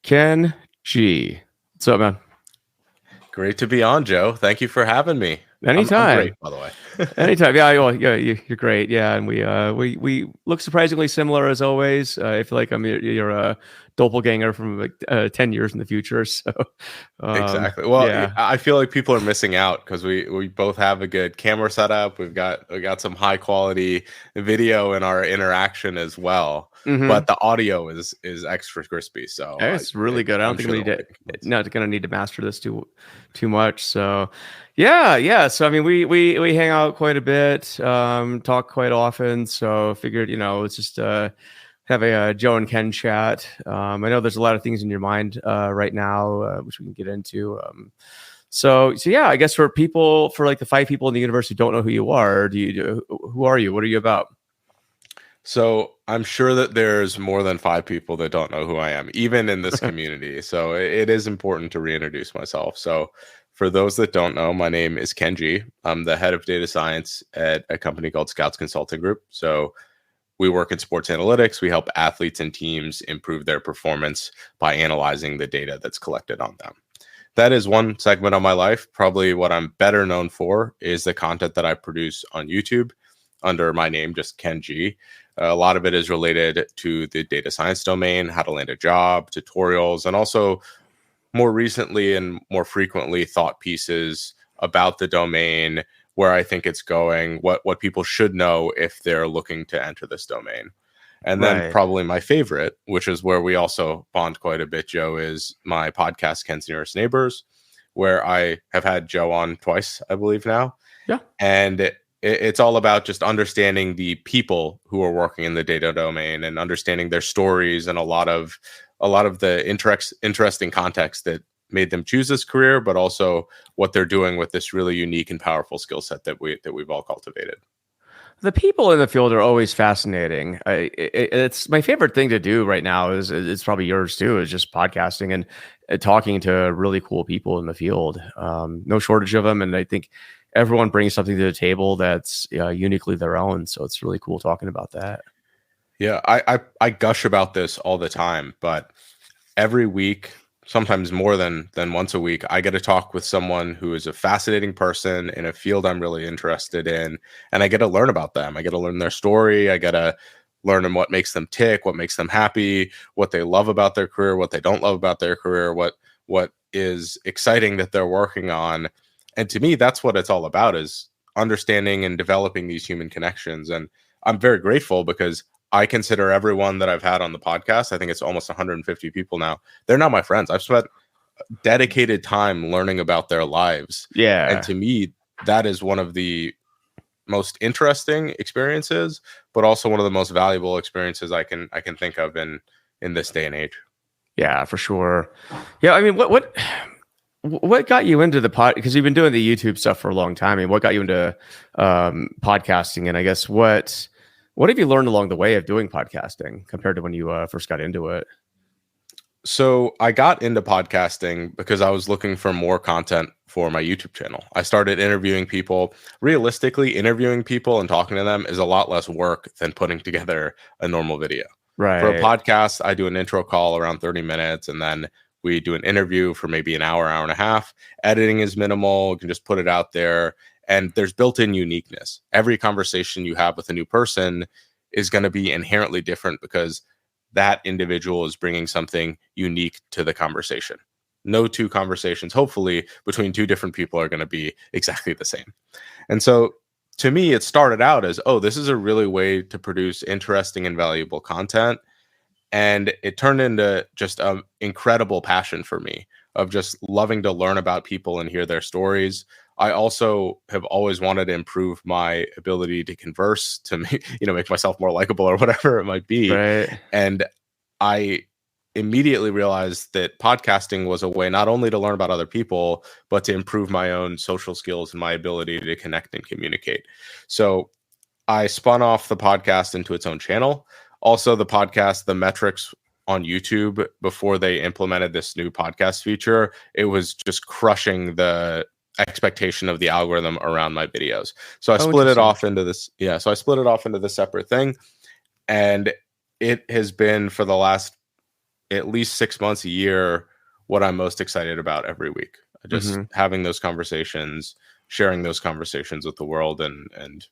Ken G. What's up, man? Great to be on, Joe. Thank you for having me. I'm great, Anytime. by the way. Anytime. Yeah, well, yeah, you're great. Yeah, and we look surprisingly similar as always. I feel like you're a doppelganger from like 10 years in the future. So, Exactly. Well, yeah. I feel like people are missing out because we both have a good camera setup. We got some high quality video in our interaction as well. Mm-hmm. But the audio is extra crispy, so It's really good. I don't I'm think I'm sure gonna there need won't to be complaints. not gonna need to master this too much. So, yeah. So I mean, we hang out quite a bit, talk quite often. So figured, let's just have a Joe and Ken chat. I know there's a lot of things in your mind right now, which we can get into. So yeah, I guess for like the five people in the universe who don't know who you are, who are you? What are you about? So I'm sure that there's more than 5 people that don't know who I am, even in this community. So it is important to reintroduce myself. So for those that don't know, my name is Kenji. I'm the head of data science at a company called Scouts Consulting Group. So we work in sports analytics. We help athletes and teams improve their performance by analyzing the data that's collected on them. That is one segment of my life. Probably what I'm better known for is the content that I produce on YouTube under my name, just Kenji. A lot of it is related to the data science domain, how to land a job, tutorials, and also more recently and more frequently thought pieces about the domain, where I think it's going, what people should know if they're looking to enter this domain. And then Right. probably my favorite, which is where we also bond quite a bit, Joe, is my podcast, Ken's Nearest Neighbors, where I have had Joe on twice, I believe now. Yeah. And it's all about just understanding the people who are working in the data domain and understanding their stories and a lot of the interesting context that made them choose this career, but also what they're doing with this really unique and powerful skill set that we've all cultivated. The people in the field are always fascinating. It's my favorite thing to do right now. Is it's probably yours too. Is just podcasting and talking to really cool people in the field. No shortage of them, and I think everyone brings something to the table that's uniquely their own. So it's really cool talking about that. Yeah, I gush about this all the time, but every week, sometimes more than once a week, I get to talk with someone who is a fascinating person in a field I'm really interested in, and I get to learn about them. I get to learn their story. I get to learn what makes them tick, what makes them happy, what they love about their career, what they don't love about their career, what is exciting that they're working on. And to me, that's what it's all about, is understanding and developing these human connections. And I'm very grateful because I consider everyone that I've had on the podcast, I think it's almost 150 people now, they're not my friends. I've spent dedicated time learning about their lives. And Yeah. to me, that is one of the most interesting experiences, but also one of the most valuable experiences I can think of in this day and age. Yeah, for sure. Yeah, I mean, what got you into the pod? Because you've been doing the YouTube stuff for a long time. I mean, what got you into podcasting? And I guess what have you learned along the way of doing podcasting compared to when you first got into it? So I got into podcasting because I was looking for more content for my YouTube channel. I started interviewing people. Realistically, interviewing people and talking to them is a lot less work than putting together a normal video. For a Right. podcast, I do an intro call around 30 minutes, and then we do an interview for maybe an hour, hour and a half. Editing is minimal. You can just put it out there, and there's built-in uniqueness. Every conversation you have with a new person is going to be inherently different because that individual is bringing something unique to the conversation. No two conversations, hopefully, between two different people are going to be exactly the same. And so to me, it started out as, oh, this is a really way to produce interesting and valuable content. And it turned into just an incredible passion for me of just loving to learn about people and hear their stories. I also have always wanted to improve my ability to converse, to make myself more likable or whatever it might be. Right. And I immediately realized that podcasting was a way not only to learn about other people, but to improve my own social skills and my ability to connect and communicate. So I spun off the podcast into its own channel. Also, the metrics on YouTube before they implemented this new podcast feature, it was just crushing the expectation of the algorithm around my videos. So I Oh, split it interesting. off into this. Yeah. So I split it off into this separate thing. And it has been for the last at least 6 months, a year, what I'm most excited about every week. Just having those conversations, sharing those conversations with the world, and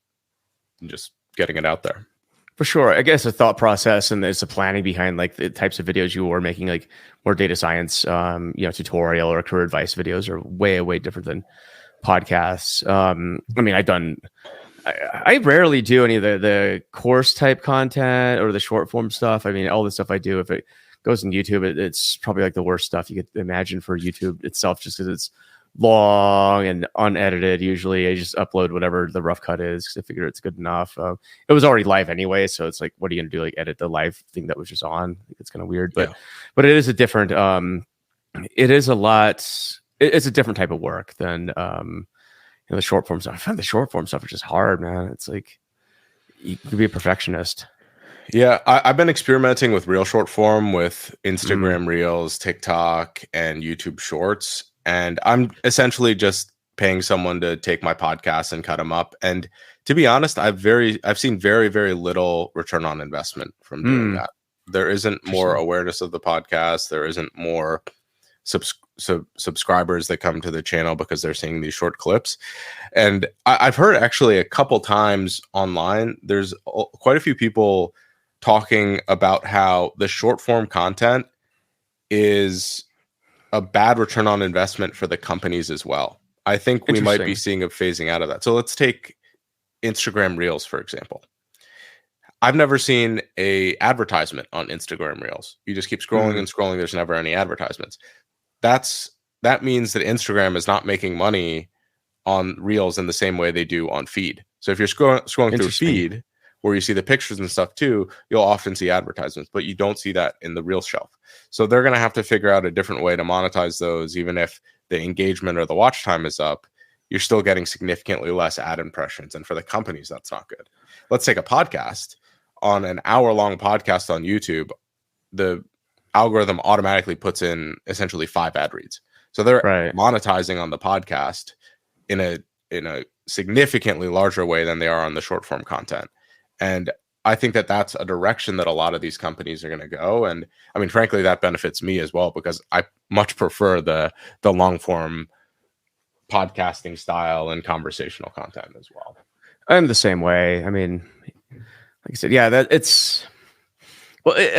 just getting it out there. For sure. I guess the thought process and there's the planning behind like the types of videos you were making, like more data science, tutorial or career advice videos are way, way different than podcasts. I mean, I rarely do any of the course type content or the short form stuff. I mean, all the stuff I do, if it goes on YouTube, it's probably like the worst stuff you could imagine for YouTube itself, just because it's long and unedited. Usually I just upload whatever the rough cut is because I figure it's good enough. It was already live anyway, so it's like, what are you gonna do, like edit the live thing that was just on? It's kind of weird, but but it is a different it's a different type of work than the short form stuff. I find the short form stuff is just hard, man. It's like you can be a perfectionist. Yeah, I've been experimenting with real short form with Instagram Reels, TikTok, and YouTube Shorts. And I'm essentially just paying someone to take my podcast and cut them up. And to be honest, I've seen very, very little return on investment from doing that. There isn't more awareness of the podcast. There isn't more subscribers that come to the channel because they're seeing these short clips. And I've heard actually a couple times online, there's quite a few people talking about how the short form content is a bad return on investment for the companies as well. I think we might be seeing a phasing out of that. So let's take Instagram Reels, for example. I've never seen a advertisement on Instagram Reels. You just keep scrolling and scrolling. There's never any advertisements. That means that Instagram is not making money on Reels in the same way they do on feed. So if you're scrolling through feed, where you see the pictures and stuff too, you'll often see advertisements, but you don't see that in the Reels shelf. So they're going to have to figure out a different way to monetize those. Even if the engagement or the watch time is up, you're still getting significantly less ad impressions. And for the companies, that's not good. Let's take a podcast. On an hour-long podcast on YouTube, the algorithm automatically puts in essentially 5 ad reads. So they're monetizing on the podcast in a significantly larger way than they are on the short form content. And I think that that's a direction that a lot of these companies are going to go. And I mean, frankly, that benefits me as well, because I much prefer the long form podcasting style and conversational content as well. I'm the same way. I mean, like I said, yeah, I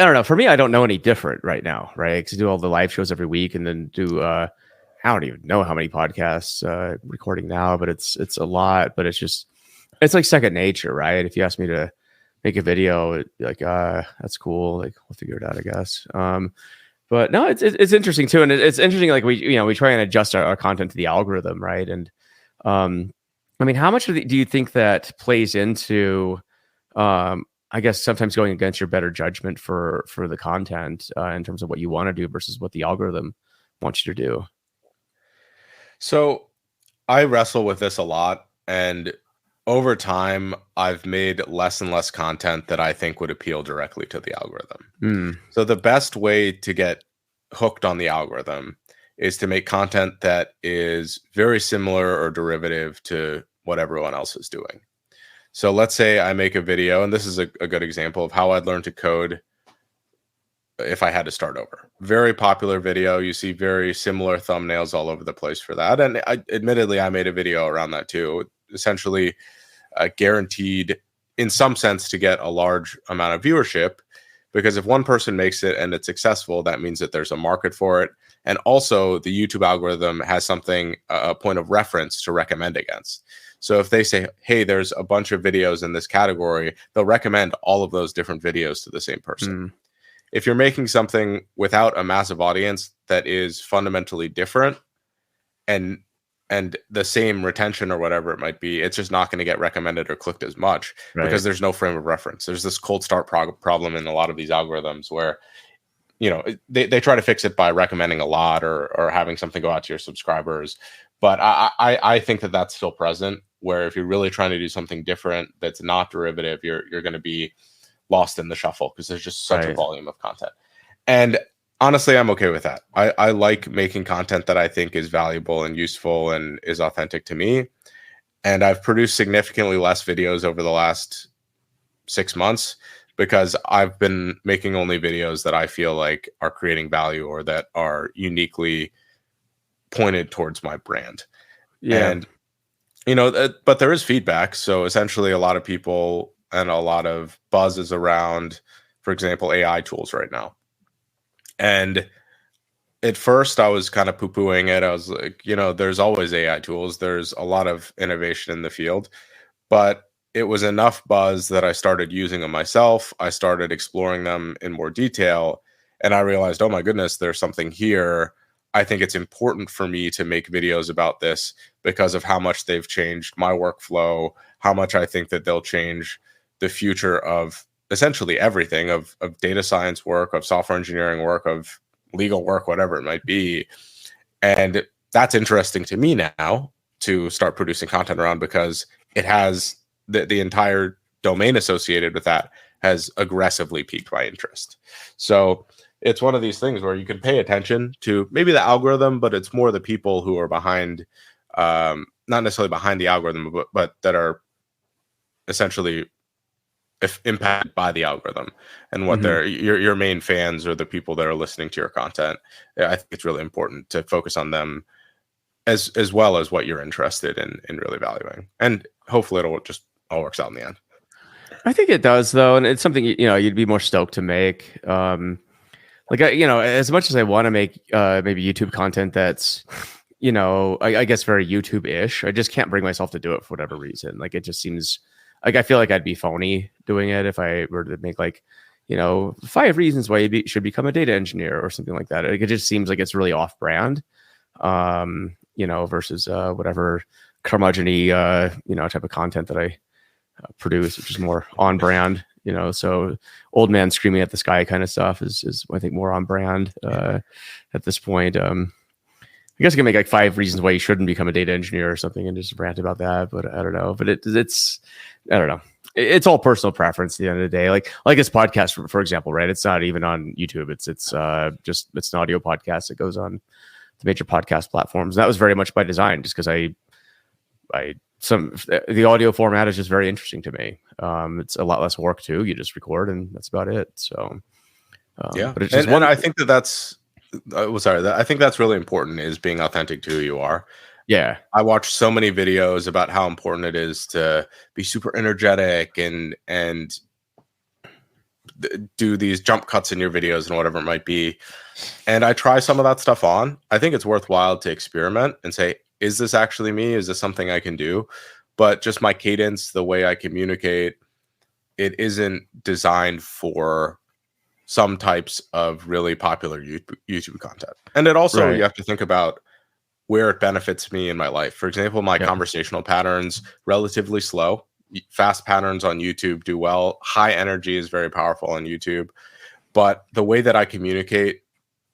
don't know. For me, I don't know any different right now, right? Because I do all the live shows every week, and then do I don't even know how many podcasts recording now, but it's a lot. But it's like second nature, right? If you ask me to make a video, it'd be like, that's cool. Like, we'll figure it out, I guess. But no, it's interesting too, and it's interesting. Like we try and adjust our content to the algorithm, right? And I mean, how much do you think that plays into I guess sometimes going against your better judgment for the content in terms of what you want to do versus what the algorithm wants you to do? So I wrestle with this a lot, and over time, I've made less and less content that I think would appeal directly to the algorithm. So the best way to get hooked on the algorithm is to make content that is very similar or derivative to what everyone else is doing. So let's say I make a video, and this is a good example of how I'd learn to code if I had to start over. Very popular video. You see very similar thumbnails all over the place for that. And admittedly, I made a video around that too. Essentially guaranteed in some sense to get a large amount of viewership, because if one person makes it and it's successful, that means that there's a market for it. And also the YouTube algorithm has something, a point of reference to recommend against. So if they say, hey, there's a bunch of videos in this category, they'll recommend all of those different videos to the same person. If you're making something without a massive audience that is fundamentally different and the same retention or whatever it might be, it's just not going to get recommended or clicked as much because there's no frame of reference. There's this cold start problem in a lot of these algorithms where, they try to fix it by recommending a lot or having something go out to your subscribers. But I think that that's still present, where if you're really trying to do something different that's not derivative, you're going to be lost in the shuffle because there's just such a volume of content. And honestly, I'm okay with that. I like making content that I think is valuable and useful and is authentic to me. And I've produced significantly less videos over the last 6 months because I've been making only videos that I feel like are creating value or that are uniquely pointed towards my brand. Yeah. And but there is feedback. So essentially, a lot of people and a lot of buzz is around, for example, AI tools right now. And at first, I was kind of poo pooing it. I was like, there's always AI tools, there's a lot of innovation in the field. But it was enough buzz that I started using them myself. I started exploring them in more detail. And I realized, oh my goodness, there's something here. I think it's important for me to make videos about this because of how much they've changed my workflow, how much I think that they'll change the future of essentially everything of data science work, of software engineering work, of legal work, whatever it might be. And that's interesting to me now to start producing content around because it has the entire domain associated with that has aggressively piqued my interest. So it's one of these things where you can pay attention to maybe the algorithm, but it's more the people who are behind, not necessarily behind the algorithm, but that are essentially impacted by the algorithm and what Mhm. your main fans or the people that are listening to your content. I think it's really important to focus on them as well as what you're interested in really valuing, and hopefully it'll just all works out in the end. I think it does though, and it's something you'd be more stoked to make. Like as much as I want to make maybe YouTube content that's I guess very YouTube-ish, I just can't bring myself to do it for whatever reason. Like it just seems like I feel like I'd be phony doing it if I were to make like 5 reasons why you should become a data engineer or something like that. Like, it just seems like it's really off-brand, versus whatever curmudgeon-y type of content that I produce, which is more on brand. So old man screaming at the sky kind of stuff is I think more on brand at this point. I guess I can make like 5 reasons why you shouldn't become a data engineer or something and just rant about that, but I don't know. But it's I don't know. It's all personal preference at the end of the day. Like this podcast, for example, right? It's not even on YouTube. It's it's an audio podcast that goes on the major podcast platforms. And that was very much by design, just because the audio format is just very interesting to me. It's a lot less work too. You just record and that's about it. So Yeah, but it's just and I think that's I think that's really important, is being authentic to who you are. Yeah. I watch so many videos about how important it is to be super energetic and do these jump cuts in your videos and whatever it might be. And I try some of that stuff on. I think it's worthwhile to experiment and say, is this actually me? Is this something I can do? But just my cadence, the way I communicate, it isn't designed for some types of really popular YouTube content. And it also, Right. you have to think about where it benefits me in my life. For example, my conversational patterns, relatively slow. Fast patterns on YouTube do well. High energy is very powerful on YouTube. But the way that I communicate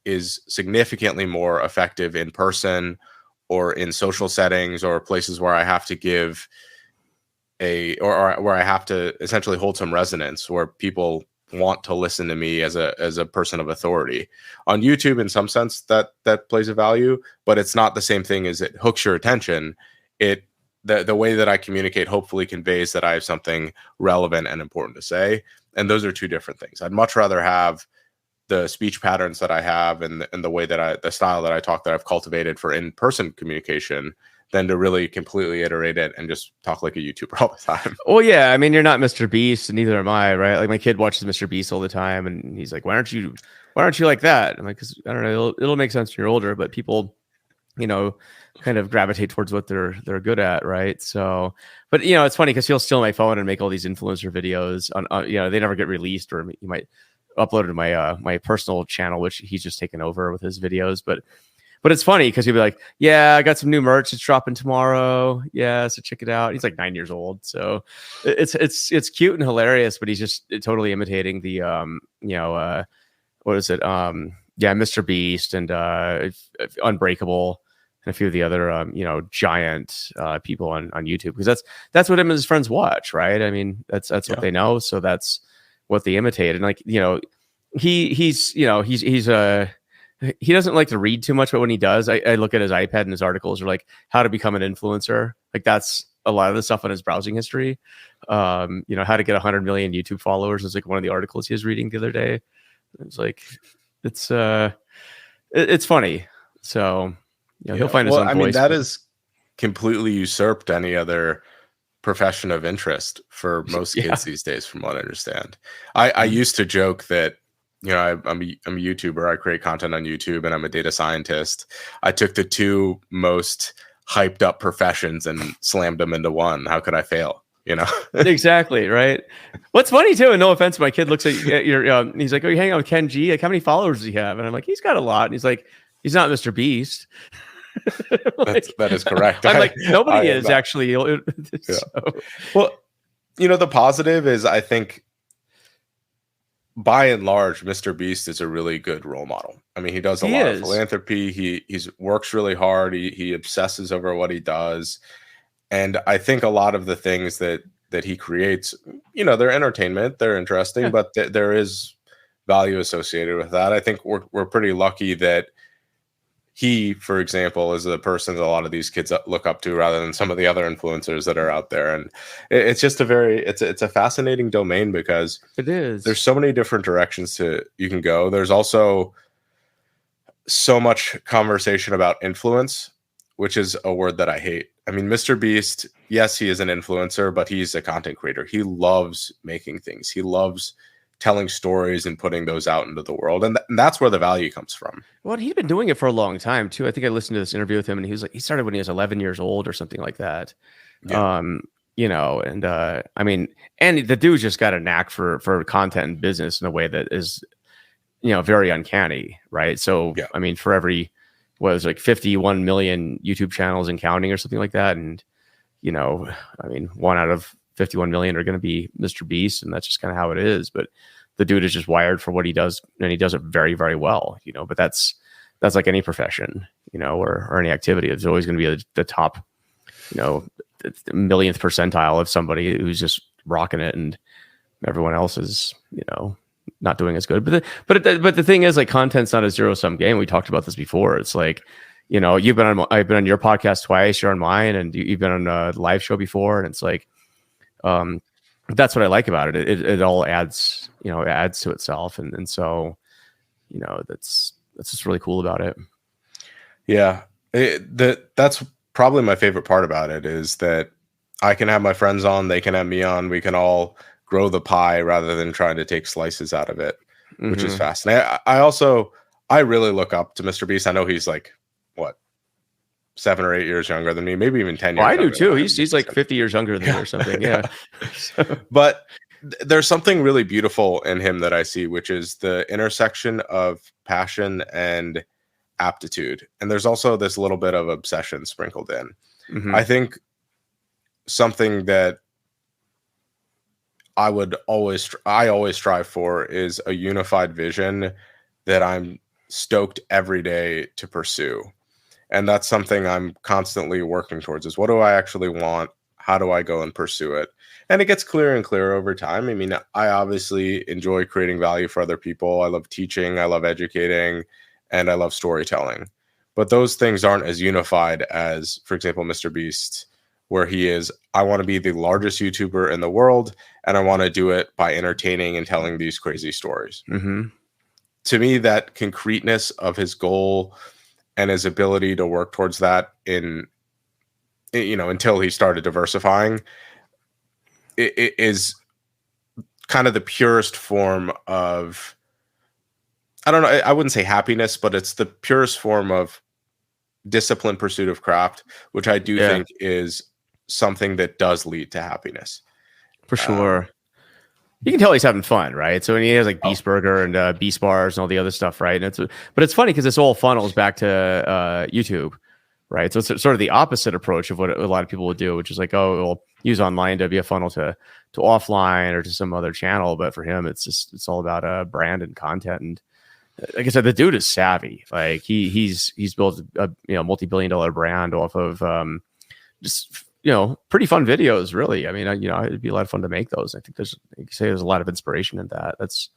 is significantly more effective in person or in social settings or places where I have to give or where I have to essentially hold some resonance, where people want to listen to me as a person of authority. On YouTube, in some sense, that plays a value, but it's not the same thing as it hooks your attention. The way that I communicate hopefully conveys that I have something relevant and important to say, and those are two different things. I'd much rather have the speech patterns that I have and the way that the style that I talk that I've cultivated for in-person communication than to really completely iterate it and just talk like a YouTuber all the time. Well, yeah. I mean, you're not Mr. Beast, and neither am I, right? Like my kid watches Mr. Beast all the time, and he's like, "Why aren't you like that?" I'm like, "Cause I don't know. It'll make sense when you're older, but people, kind of gravitate towards what they're good at, right?" So, but it's funny because he'll steal my phone and make all these influencer videos on they never get released, or you might upload it to my personal channel, which he's just taken over with his videos, But it's funny because he'll be like, "Yeah, I got some new merch. It's dropping tomorrow. Yeah, so check it out." He's like 9 years old, so it's cute and hilarious. But he's just totally imitating the what is it? Yeah, Mr. Beast and Unbreakable and a few of the other giant people on YouTube, because that's what him and his friends watch, right? I mean, that's what they know, so that's what they imitate. And like he's he doesn't like to read too much, but when he does, I look at his iPad and his articles are like how to become an influencer. Like that's a lot of the stuff on his browsing history. You know, how to get 100 million YouTube followers is like one of the articles he was reading the other day. It's like, it's funny. So, you know, he'll find his own voice. I mean, that is completely usurped any other profession of interest for most kids these days, from what I understand. I used to joke that, you know, I'm a YouTuber. I create content on YouTube, and I'm a data scientist. I took the two most hyped up professions and slammed them into one. How could I fail? You know? Exactly, right. What's funny too, and no offense, my kid looks at your he's like, "Oh, you hang out with Ken G? Like, how many followers does he have?" And I'm like, "He's got a lot." And he's like, "He's not Mr. Beast." Like, that is correct. I'm like, nobody is actually. So. Well, you know, the positive is, I think, by and large, Mr. Beast is a really good role model. I mean, he does a lot of philanthropy. He works really hard. He obsesses over what he does. And I think a lot of the things that he creates, you know, they're entertainment, they're interesting, but there is value associated with that. I think we're pretty lucky that he, for example, is the person that a lot of these kids look up to, rather than some of the other influencers that are out there. And it's just it's a fascinating domain, because it is. There's so many different directions you can go. There's also so much conversation about influence, which is a word that I hate. I mean, Mr. Beast, yes, he is an influencer, but he's a content creator. He loves making things. He loves telling stories and putting those out into the world. And that's where the value comes from. Well, he's been doing it for a long time too. I think I listened to this interview with him, and he was like, he started when he was 11 years old or something like that. Yeah. You know, and I mean, and the dude's just got a knack for content and business in a way that is, you know, very uncanny. Right. So, I mean, for every, what was like 51 million YouTube channels and counting or something like that. And, you know, I mean, 1 out of 51 million are going to be Mr. Beast, and that's just kind of how it is. But the dude is just wired for what he does, and he does it very, very well, you know. But that's like any profession, you know, or any activity. It's always going to be the top, you know, the millionth percentile of somebody who's just rocking it, and everyone else is, you know, not doing as good. But the thing is, like, content's not a zero-sum game. We talked about this before. It's like, you know, I've been on your podcast twice, you're on mine, and you've been on a live show before, and it's like, that's what I like about it. It all adds, you know, it adds to itself, and so, you know, that's just really cool about it. Yeah, that's probably my favorite part about it, is that I can have my friends on, they can have me on, we can all grow the pie rather than trying to take slices out of it, which is fascinating. I really look up to Mr. Beast. I know he's like, what, 7 or 8 years younger than me, maybe even 10 years. Well, I do too. He's like 50 years younger than me or something. Yeah. But there's something really beautiful in him that I see, which is the intersection of passion and aptitude. And there's also this little bit of obsession sprinkled in. I think something that I always strive for is a unified vision that I'm stoked every day to pursue. And that's something I'm constantly working towards, is what do I actually want? How do I go and pursue it? And it gets clearer and clearer over time. I mean, I obviously enjoy creating value for other people. I love teaching, I love educating, and I love storytelling. But those things aren't as unified as, for example, Mr. Beast, where he is, I want to be the largest YouTuber in the world, and I want to do it by entertaining and telling these crazy stories. To me, that concreteness of his goal and his ability to work towards that until he started diversifying, it is kind of the purest form of, I don't know, I wouldn't say happiness, but it's the purest form of disciplined pursuit of craft, which I do think is something that does lead to happiness. For sure. You can tell he's having fun, right? So when he has like Beast Burger and Beast Bars and all the other stuff, right? And but it's funny because this all funnels back to YouTube, right? So it's sort of the opposite approach of what a lot of people would do, which is like, oh, we'll use online to be a funnel to offline or to some other channel. But for him, it's all about brand and content. And like I said, the dude is savvy. Like he's built a multi-billion-dollar brand off of just pretty fun videos, really. I mean, it'd be a lot of fun to make those. I think there's a lot of inspiration in that. It's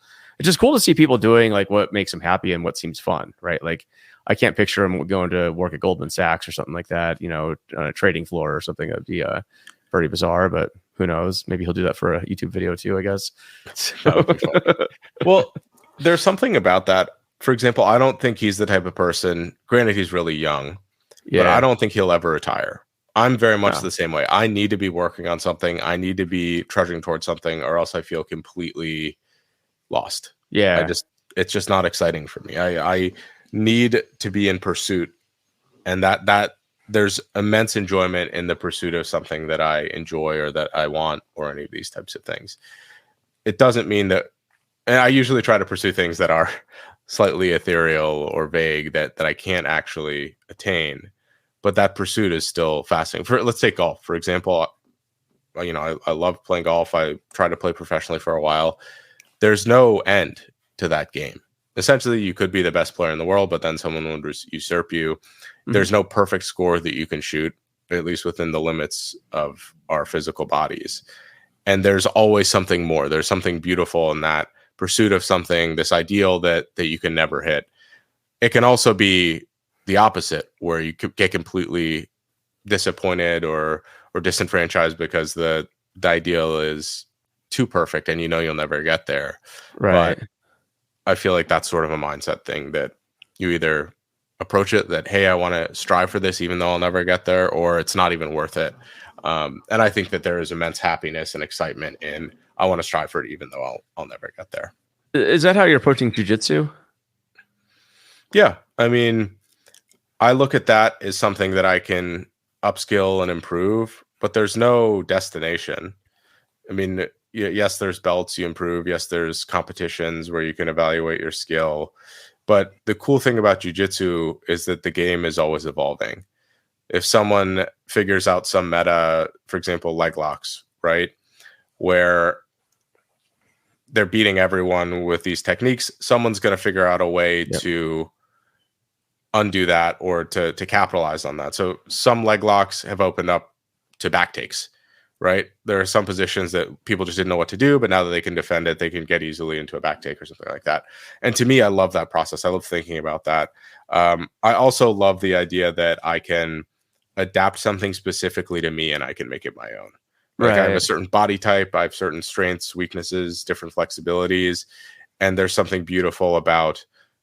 just cool to see people doing like what makes them happy and what seems fun, right? Like I can't picture him going to work at Goldman Sachs or something like that, on a trading floor or something. That'd be pretty bizarre, but who knows? Maybe he'll do that for a YouTube video too, I guess. That would be fun. Well, there's something about that. For example, I don't think he's the type of person, granted he's really young, but I Yeah. don't think he'll ever retire. I'm very much No. the same way. I need to be working on something. I need to be trudging towards something, or else I feel completely lost. Yeah. It's just not exciting for me. I need to be in pursuit, and that there's immense enjoyment in the pursuit of something that I enjoy or that I want, or any of these types of things. It doesn't mean that, and I usually try to pursue things that are slightly ethereal or vague that I can't actually attain, but that pursuit is still fascinating. Let's take golf, for example. I love playing golf. I tried to play professionally for a while. There's no end to that game. Essentially, you could be the best player in the world, but then someone would usurp you. There's no perfect score that you can shoot, at least within the limits of our physical bodies. And there's always something more. There's something beautiful in that pursuit of something, this ideal that you can never hit. It can also be the opposite, where you could get completely disappointed or disenfranchised because the ideal is too perfect and you'll never get there. Right. But I feel like that's sort of a mindset thing, that you either approach it that, hey, I want to strive for this even though I'll never get there, or it's not even worth it. And I think that there is immense happiness and excitement in, I want to strive for it even though I'll never get there. Is that how you're approaching jujitsu? Yeah. I mean, I look at that as something that I can upskill and improve, but there's no destination. I mean, yes, there's belts you improve. Yes, there's competitions where you can evaluate your skill. But the cool thing about jiu-jitsu is that the game is always evolving. If someone figures out some meta, for example, leg locks, right, where they're beating everyone with these techniques, someone's going to figure out a way to undo that or to capitalize on that. So some leg locks have opened up to back takes, right? There are some positions that people just didn't know what to do, but now that they can defend it, they can get easily into a back take or something like that. And to me, I love that process. I love thinking about that. I also love the idea that I can adapt something specifically to me and I can make it my own. Like, I have a certain body type, I have certain strengths, weaknesses, different flexibilities, and there's something beautiful about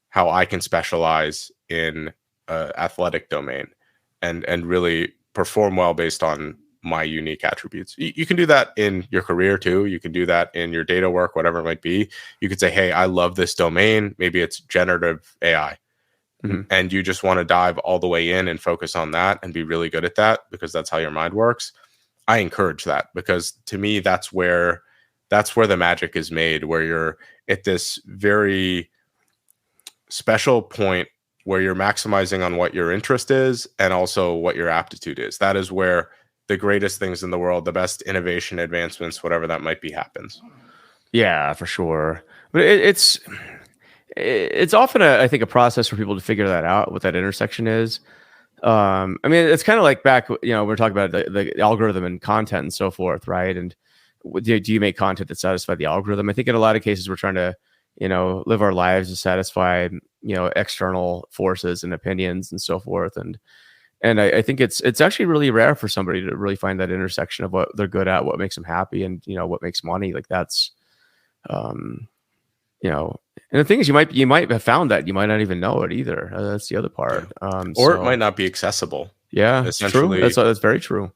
how I can specialize in athletic domain and really perform well based on my unique attributes. You can do that in your career too. You can do that in your data work, whatever it might be. You could say, hey, I love this domain. Maybe it's generative AI. And you just want to dive all the way in and focus on that and be really good at that because that's how your mind works. I encourage that, because to me, that's where the magic is made, where you're at this very special point where you're maximizing on what your interest is and also what your aptitude is. That is where the greatest things in the world, the best innovation, advancements, whatever that might be, happens. Yeah, for sure. But it's often I think a process for people to figure that out, what that intersection is. I mean, it's kind of like back, we're talking about the algorithm and content and so forth, right? And do you make content that satisfies the algorithm? I think in a lot of cases we're trying to, live our lives to satisfy, external forces and opinions and so forth. And I think it's actually really rare for somebody to really find that intersection of what they're good at, what makes them happy, and what makes money. Like that's, and the thing is, you might have found that you might not even know it either. That's the other part. Or it might not be accessible. Yeah, it's true. That's very true.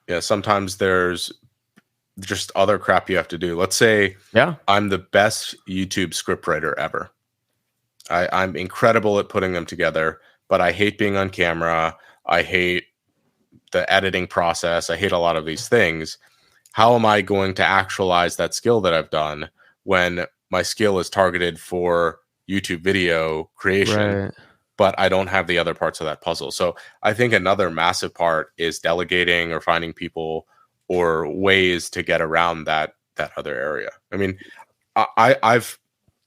Yeah, sometimes there's just other crap you have to do. Let's say I'm the best YouTube scriptwriter ever. I'm incredible at putting them together, but I hate being on camera. I hate the editing process. I hate a lot of these things. How am I going to actualize that skill that I've done when my skill is targeted for YouTube video creation, but I don't have the other parts of that puzzle? So I think another massive part is delegating or finding people or ways to get around that other area. I mean, I've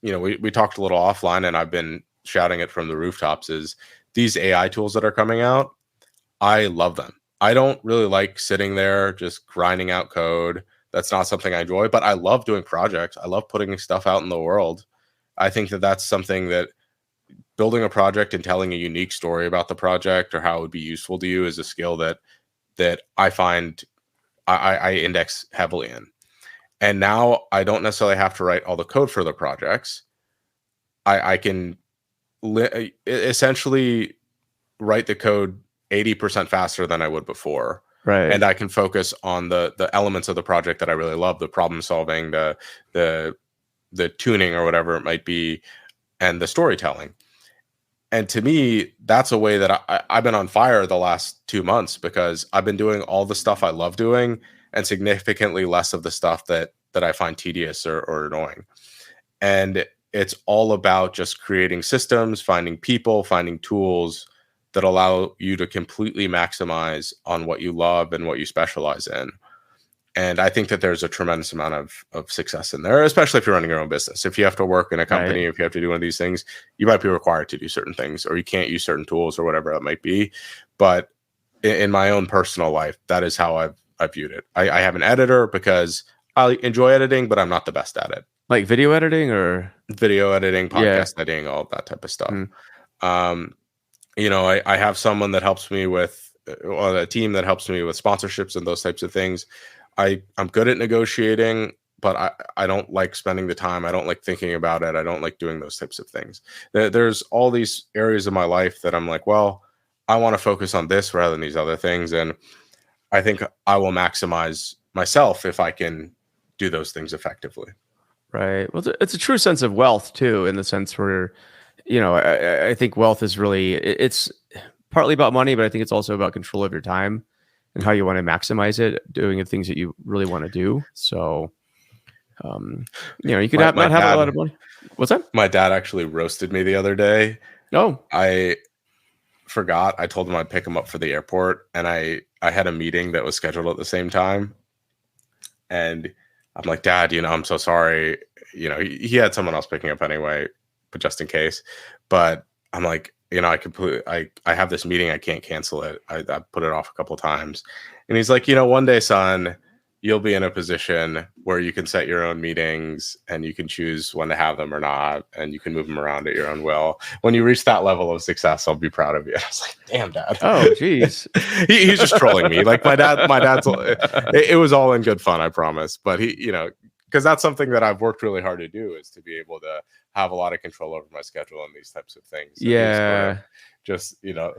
we talked a little offline, and I've been shouting it from the rooftops, is these AI tools that are coming out. I love them. I don't really like sitting there just grinding out code. That's not something I enjoy, but I love doing projects. I love putting stuff out in the world. I think that that's something that building a project and telling a unique story about the project or how it would be useful to you is a skill that I find I index heavily in. And now I don't necessarily have to write all the code for the projects. I can essentially write the code 80% faster than I would before. Right. And I can focus on the elements of the project that I really love, the problem solving, the tuning or whatever it might be, and the storytelling. And to me, that's a way that I've been on fire the last 2 months, because I've been doing all the stuff I love doing and significantly less of the stuff that I find tedious or annoying. And it's all about just creating systems, finding people, finding tools that allow you to completely maximize on what you love and what you specialize in. And I think that there's a tremendous amount of success in there, especially if you're running your own business. If you have to work in a company, Right. if you have to do one of these things, you might be required to do certain things, or you can't use certain tools or whatever it might be. But in my own personal life, that is how I've viewed it. I have an editor because I enjoy editing, but I'm not the best at it. Like video editing or Video editing, yeah. podcast editing, all of that type of stuff. Mm. I have someone that helps me with, a team that helps me with sponsorships and those types of things. I'm good at negotiating, but I don't like spending the time. I don't like thinking about it. I don't like doing those types of things. There's all these areas of my life that I'm like, well, I want to focus on this rather than these other things. And I think I will maximize myself if I can do those things effectively. Right. Well, it's a true sense of wealth too, in the sense where, I think wealth is really, it's partly about money, but I think it's also about control of your time and how you want to maximize it, doing the things that you really want to do. So, you could not have a lot of money. What's that? My dad actually roasted me the other day. Oh, I forgot. I told him I'd pick him up for the airport, and I had a meeting that was scheduled at the same time. And I'm like, Dad, I'm so sorry. He had someone else picking up anyway, but just in case. But I'm like, I have this meeting. I can't cancel it. I put it off a couple of times. And he's like, one day, son, you'll be in a position where you can set your own meetings and you can choose when to have them or not, and you can move them around at your own will. When you reach that level of success, I'll be proud of you. I was like, damn, Dad. Oh, geez. He's just trolling me. Like my dad's, it was all in good fun, I promise. But because that's something that I've worked really hard to do, is to be able to have a lot of control over my schedule and these types of things. So yeah. Just,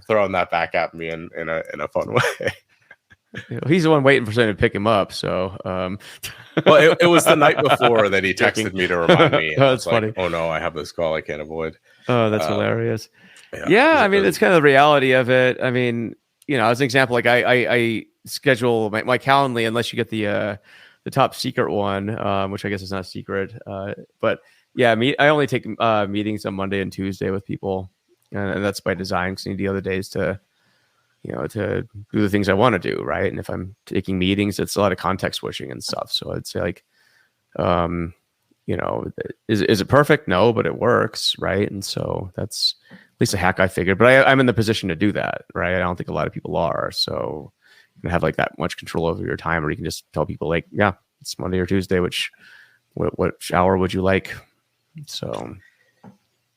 throwing that back at me in a fun way. He's the one waiting for someone to pick him up. So, well, it was the night before that he texted me to remind me. Oh, that's funny. Like, oh no, I have this call I can't avoid. Oh, that's hilarious. Yeah, I mean, it's kind of the reality of it. I mean, as an example, like I schedule my Calendly, unless you get the top secret one, which I guess is not secret. But yeah, I only take meetings on Monday and Tuesday with people, and that's by design, because I need the other days to to do the things I want to do, right? And if I'm taking meetings, it's a lot of context switching and stuff. So I'd say like, is it perfect? No, but it works, right? And so that's at least a hack I figured. But I'm in the position to do that, right? I don't think a lot of people are. So you can have like that much control over your time, or you can just tell people like, yeah, it's Monday or Tuesday, which hour would you like? So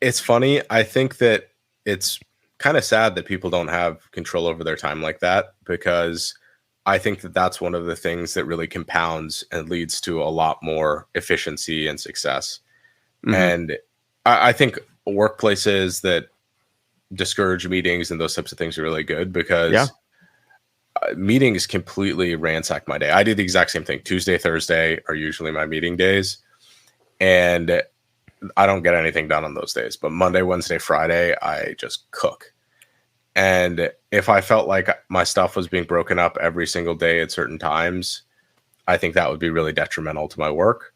it's funny. I think that it's kind of sad that people don't have control over their time like that, because I think that that's one of the things that really compounds and leads to a lot more efficiency and success. Mm-hmm. And I think workplaces that discourage meetings and those types of things are really good, because meetings completely ransack my day. I do the exact same thing. Tuesday, Thursday are usually my meeting days, and I don't get anything done on those days. But Monday, Wednesday, Friday, I just cook. And if I felt like my stuff was being broken up every single day at certain times, I think that would be really detrimental to my work.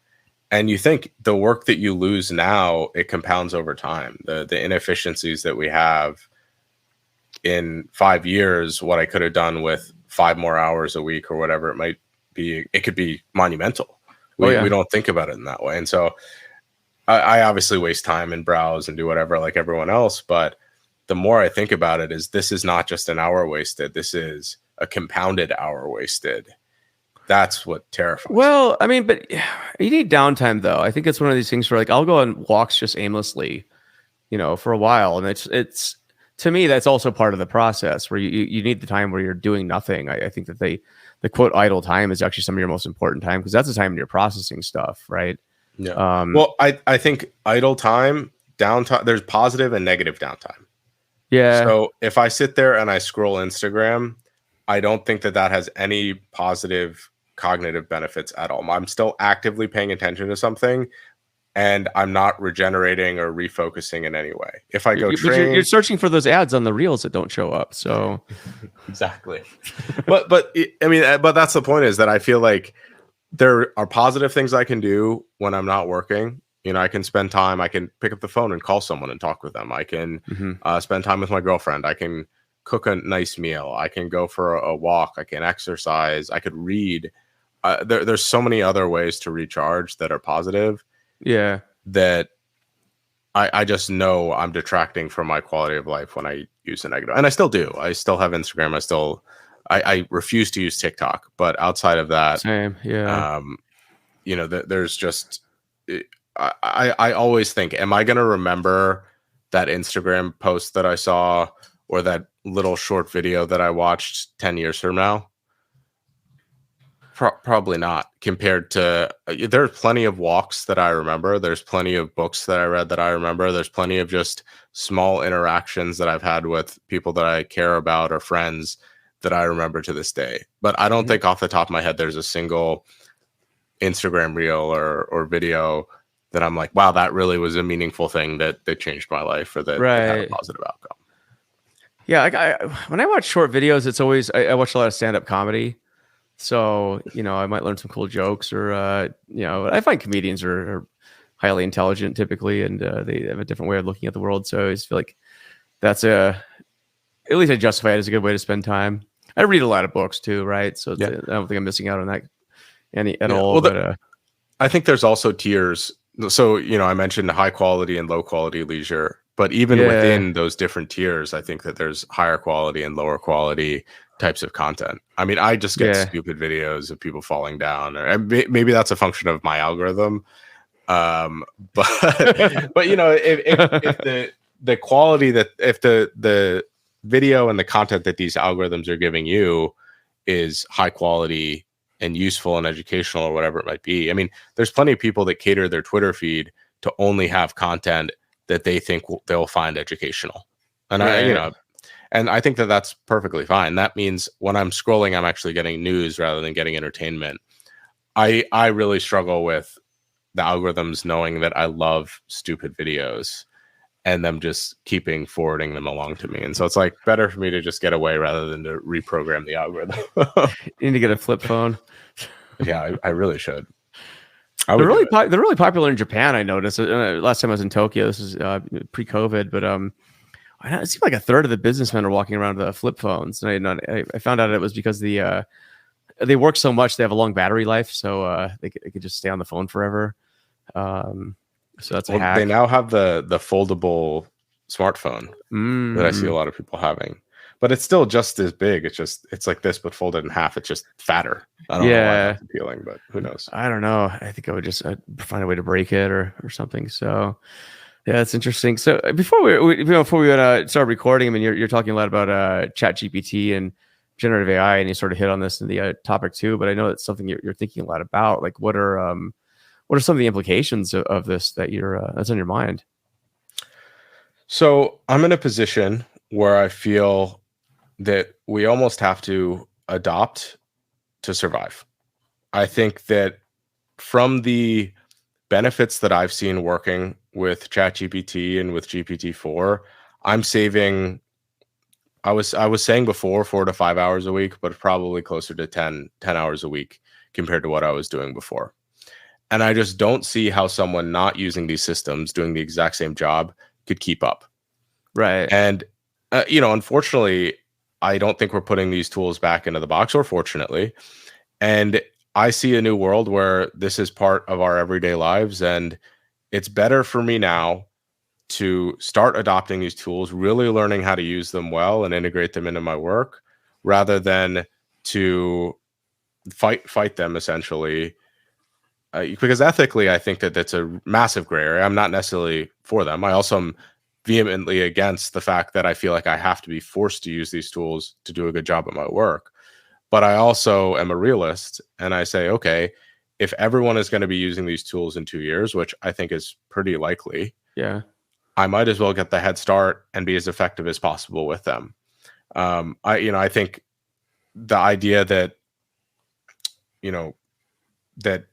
And you think the work that you lose now, it compounds over time. The inefficiencies that we have in 5 years, what I could have done with 5 more hours a week or whatever it might be, it could be monumental. We don't think about it in that way. And so I obviously waste time and browse and do whatever like everyone else, but the more I think about it, this is not just an hour wasted. This is a compounded hour wasted. That's what terrifies. Well, I mean, but you need downtime though. I think it's one of these things where like I'll go on walks just aimlessly, for a while, and it's to me, that's also part of the process where you need the time where you're doing nothing. I think that the quote idle time is actually some of your most important time because that's the time when you're processing stuff, right? Yeah. Well, I think idle time, downtime, there's positive and negative downtime. Yeah. So if I sit there and I scroll Instagram, I don't think that that has any positive cognitive benefits at all. I'm still actively paying attention to something, and I'm not regenerating or refocusing in any way. If I go But you're train, searching for those ads on the reels that don't show up. So exactly. But that's the point, is that I feel like there are positive things I can do when I'm not working. You know, I can spend time, I can pick up the phone and call someone and talk with them. I can spend time with my girlfriend. I can cook a nice meal. I can go for a walk. I can exercise. I could read. There's so many other ways to recharge that are positive. Yeah. That I just know I'm detracting from my quality of life when I use a negative. And I still do. I still have Instagram. I refuse to use TikTok. But outside of that, Same. Yeah. There's just, I always think, am I going to remember that Instagram post that I saw or that little short video that I watched 10 years from now? Probably not. Compared to, there's plenty of walks that I remember. There's plenty of books that I read that I remember. There's plenty of just small interactions that I've had with people that I care about or friends that I remember to this day. But I don't think off the top of my head there's a single Instagram reel or video that I'm like, wow, that really was a meaningful thing that changed my life or that had a positive outcome. Yeah, when I watch short videos, it's always I watch a lot of stand-up comedy. So, I might learn some cool jokes or, I find comedians are highly intelligent typically, and they have a different way of looking at the world. So I just feel like that's at least I justify it as a good way to spend time. I read a lot of books too, right? So I don't think I'm missing out on that at all. Well, but I think there's also tiers. So, I mentioned high quality and low quality leisure, but even within those different tiers, I think that there's higher quality and lower quality types of content. I mean, I just get stupid videos of people falling down, or maybe that's a function of my algorithm. But if the quality if the video and the content that these algorithms are giving you is high quality and useful and educational or whatever it might be. I mean, there's plenty of people that cater their Twitter feed to only have content that they think they'll find educational. And And I think that that's perfectly fine. That means when I'm scrolling, I'm actually getting news rather than getting entertainment. I really struggle with the algorithms knowing that I love stupid videos and them just forwarding them along to me. And so it's like better for me to just get away rather than to reprogram the algorithm. You need to get a flip phone. Yeah, I really should. They're really popular in Japan. I noticed last time I was in Tokyo. This is pre-COVID, but it seemed like a third of the businessmen are walking around with flip phones. And I found out it was because they work so much. They have a long battery life, so they could just stay on the phone forever. So that's a hack. They now have the foldable smartphone that I see a lot of people having, but it's still just as big. It's like this, but folded in half. It's just fatter. I don't know why that's appealing, but who knows? I don't know. I think I would just find a way to break it or something. So. Yeah, it's interesting. So before we start recording, I mean, you're talking a lot about ChatGPT and generative AI, and you sort of hit on this in the topic too. But I know it's something you're thinking a lot about. Like, what are some of the implications of this that that's on your mind? So I'm in a position where I feel that we almost have to adopt to survive. I think that from the benefits that I've seen working with ChatGPT and with GPT-4, I'm saving, I was saying before 4 to 5 hours a week, but probably closer to 10 hours a week compared to what I was doing before. And I just don't see how someone not using these systems doing the exact same job could keep up. Right. And, unfortunately, I don't think we're putting these tools back into the box, or fortunately. And I see a new world where this is part of our everyday lives. And it's better for me now to start adopting these tools, really learning how to use them well and integrate them into my work, rather than to fight them essentially. Because ethically, I think that that's a massive gray area. I'm not necessarily for them. I also am vehemently against the fact that I feel like I have to be forced to use these tools to do a good job at my work. But I also am a realist, and I say, okay, if everyone is going to be using these tools in 2 years, which I think is pretty likely, Yeah. I might as well get the head start and be as effective as possible with them. I think the idea that, that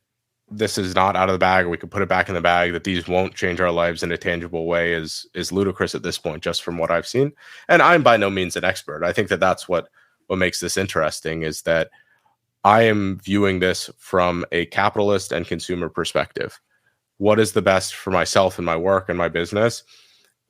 this is not out of the bag, or we could put it back in the bag, that these won't change our lives in a tangible way is ludicrous at this point, just from what I've seen. And I'm by no means an expert. I think that that's what makes this interesting, is that I am viewing this from a capitalist and consumer perspective. What is the best for myself and my work and my business?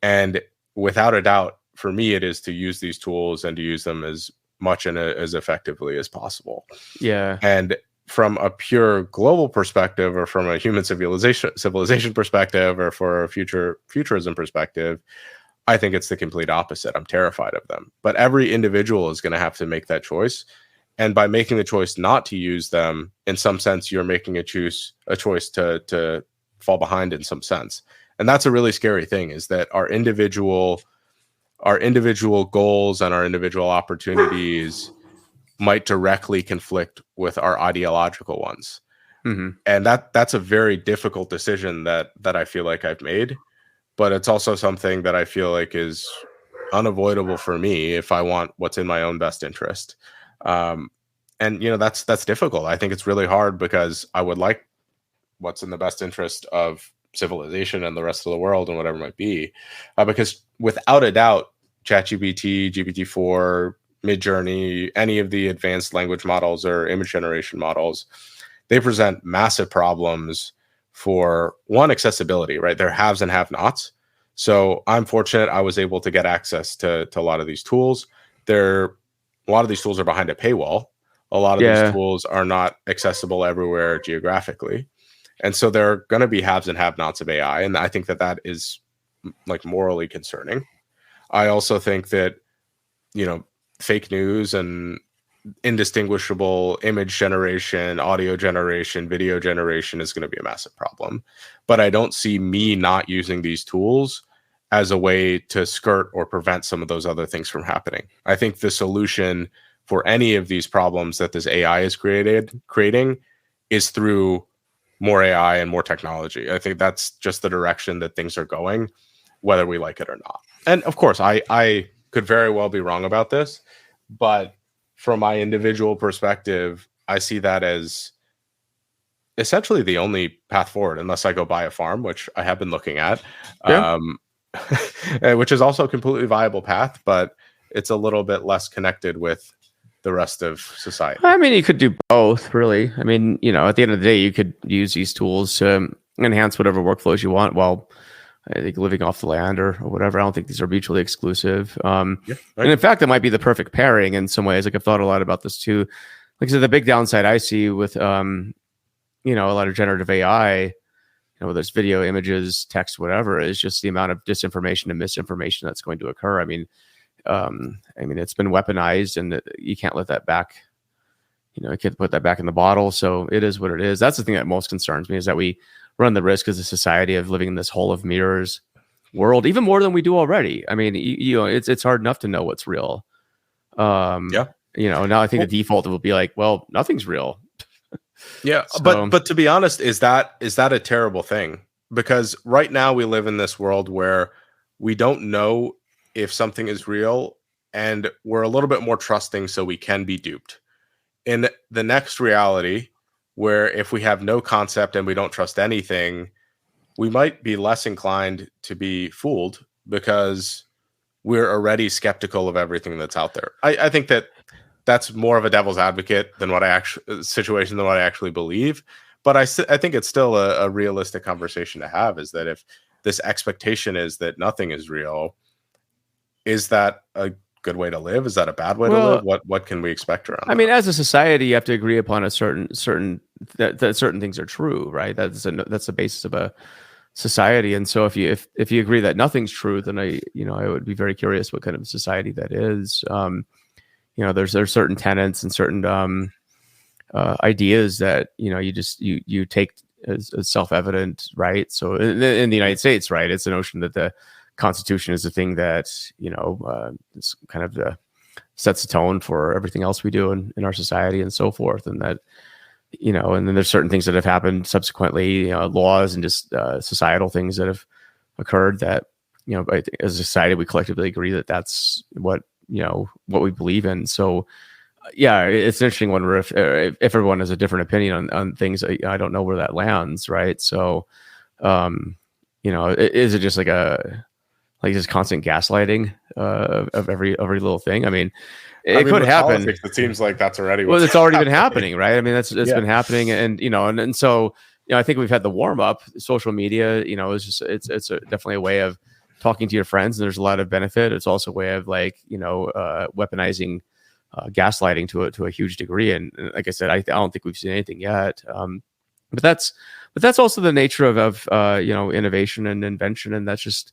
And without a doubt, for me, it is to use these tools and to use them as much and as effectively as possible. Yeah. And from a pure global perspective, or from a human civilization perspective, or for a futurism perspective, I think it's the complete opposite. I'm terrified of them. But every individual is going to have to make that choice. And by making the choice not to use them, in some sense, you're making a choice to fall behind in some sense. And that's a really scary thing, is that our individual goals and our individual opportunities might directly conflict with our ideological ones. Mm-hmm. And that's a very difficult decision that I feel like I've made, but it's also something that I feel like is unavoidable for me if I want what's in my own best interest. And that's difficult. I think it's really hard, because I would like what's in the best interest of civilization and the rest of the world and whatever it might be, because without a doubt, ChatGPT, GPT-4, Midjourney, any of the advanced language models or image generation models, they present massive problems for, one, accessibility, right? They're haves and have-nots. So I'm fortunate I was able to get access to a lot of these tools. A lot of these tools are behind a paywall. A lot of these tools are not accessible everywhere geographically. And so there are going to be haves and have-nots of AI. And I think that is like morally concerning. I also think that, fake news and indistinguishable image generation, audio generation, video generation is going to be a massive problem. But I don't see me not using these tools as a way to skirt or prevent some of those other things from happening. I think the solution for any of these problems that this AI is creating is through more AI and more technology. I think that's just the direction that things are going, whether we like it or not. And of course, I could very well be wrong about this, but from my individual perspective, I see that as essentially the only path forward, unless I go buy a farm, which I have been looking at, which is also a completely viable path, but it's a little bit less connected with the rest of society. I mean, you could do both, really. I mean, at the end of the day, you could use these tools to enhance whatever workflows you want while, I think, living off the land or whatever. I don't think these are mutually exclusive. And in fact, it might be the perfect pairing in some ways. Like, I've thought a lot about this too. Like I said, the big downside I see with, a lot of generative AI, whether it's video, images, text, whatever, is just the amount of disinformation and misinformation that's going to occur. I mean, it's been weaponized, and you can't let that back. You can't put that back in the bottle. So it is what it is. That's the thing that most concerns me, is that we run the risk as a society of living in this hole of mirrors world, even more than we do already. I mean, it's hard enough to know what's real. Now I think the default will be like, well, nothing's real. Yeah, so, but to be honest, is that a terrible thing? Because right now we live in this world where we don't know if something is real, and we're a little bit more trusting, so we can be duped. In the next reality, where if we have no concept and we don't trust anything, we might be less inclined to be fooled, because we're already skeptical of everything that's out there. I think that's more of a devil's advocate than what I actually believe. But I think it's still a realistic conversation to have, is that if this expectation is that nothing is real, is that a good way to live? Is that a bad way to live? What can we expect around that? I mean, as a society, you have to agree upon that certain things are true, right? That's the basis of a society. And so if you agree that nothing's true, then I would be very curious what kind of society that is. There's certain tenets and certain ideas that you take as self-evident, right? So in the United States, right, it's the notion that the Constitution is the thing that, is kind of the sets the tone for everything else we do in our society and so forth. And that, and then there's certain things that have happened subsequently, laws and just societal things that have occurred that, I think as a society, we collectively agree that that's what we believe in. So yeah, it's an interesting one where if everyone has a different opinion on things, I don't know where that lands. Right. So, is it just like just constant gaslighting of every little thing? I mean, it could happen. Politics, it seems like that's already well, it's already been happening, right? I mean, it's been happening, and so I think we've had the warm up. Social media, it's definitely a way of talking to your friends, and there's a lot of benefit. It's also a way of weaponizing gaslighting to a huge degree. And like I said, I don't think we've seen anything yet. But that's also the nature of innovation and invention, and that's just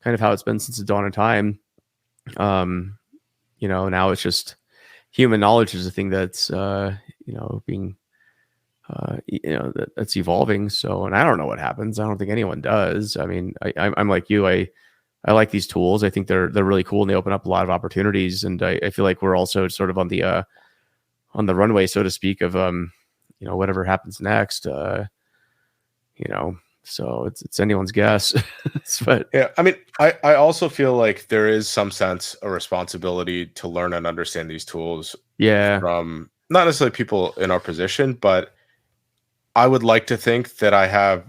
kind of how it's been since the dawn of time. Now it's just human knowledge is a thing that's being that's evolving. So, and I don't know what happens. I don't think anyone does. I mean, I'm like you. I like these tools. I think they're really cool, and they open up a lot of opportunities. And I feel like we're also sort of on the runway, so to speak, of whatever happens next. So it's anyone's guess. But yeah, I mean, I also feel like there is some sense of responsibility to learn and understand these tools. Yeah, From not necessarily people in our position, but I would like to think that I have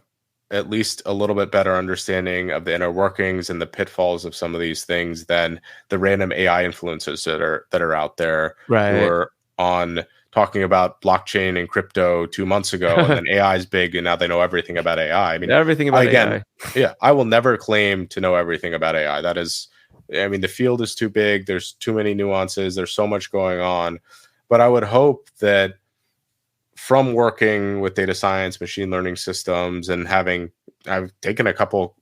at least a little bit better understanding of the inner workings and the pitfalls of some of these things than the random AI influencers that are out there, right, who are on talking about blockchain and crypto 2 months ago, and then AI is big, and now they know everything about AI. I mean, everything about again, AI. Yeah, I will never claim to know everything about AI. That is, I mean, the field is too big. There's too many nuances. There's so much going on. But I would hope that from working with data science, machine learning systems, and I've taken a couple